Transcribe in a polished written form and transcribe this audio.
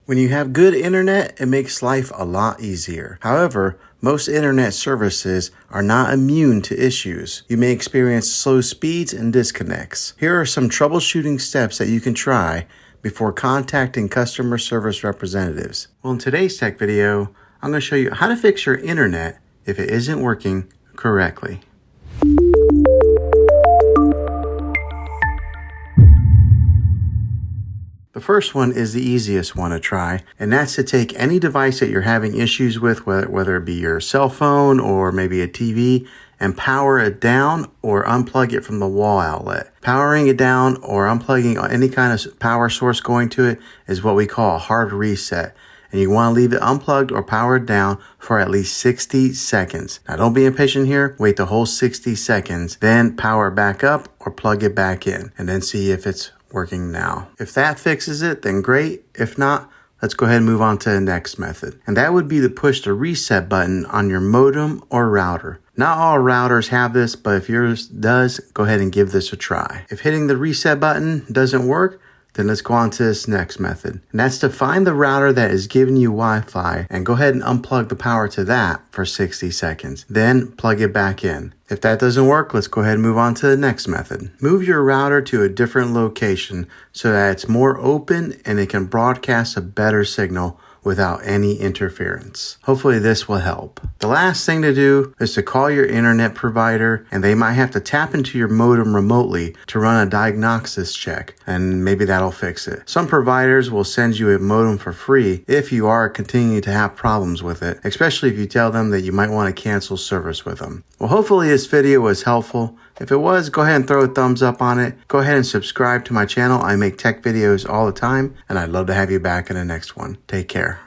When you have good internet, it makes life a lot easier. However, most internet services are not immune to issues. You may experience slow speeds and disconnects. Here are some troubleshooting steps that you can try before contacting customer service representatives. Well, in today's tech video, I'm going to show you how to fix your internet if it isn't working correctly. The first one is the easiest one to try, and that's to take any device that you're having issues with, whether it be your cell phone or maybe a TV, and power it down or unplug it from the wall outlet. Powering it down or unplugging any kind of power source going to it is what we call a hard reset. And you want to leave it unplugged or powered down for at least 60 seconds. Now don't be impatient here. Wait the whole 60 seconds, then power it back up or plug it back in, and then see if it's working now. If that fixes it, then great. If not, let's go ahead and move on to the next method. And that would be to push the reset button on your modem or router. Not all routers have this, but if yours does, go ahead and give this a try. If hitting the reset button doesn't work, then let's go on to this next method. And that's to find the router that is giving you Wi-Fi and go ahead and unplug the power to that for 60 seconds. Then plug it back in. If that doesn't work, let's go ahead and move on to the next method. Move your router to a different location so that it's more open and it can broadcast a better signal without any interference. Hopefully this will help. The last thing to do is to call your internet provider, and they might have to tap into your modem remotely to run a diagnosis check, and maybe that'll fix it. Some providers will send you a modem for free if you are continuing to have problems with it, especially if you tell them that you might want to cancel service with them. Well, hopefully this video was helpful. If it was, go ahead and throw a thumbs up on it. Go ahead and subscribe to my channel. I make tech videos all the time, and I'd love to have you back in the next one. Take care.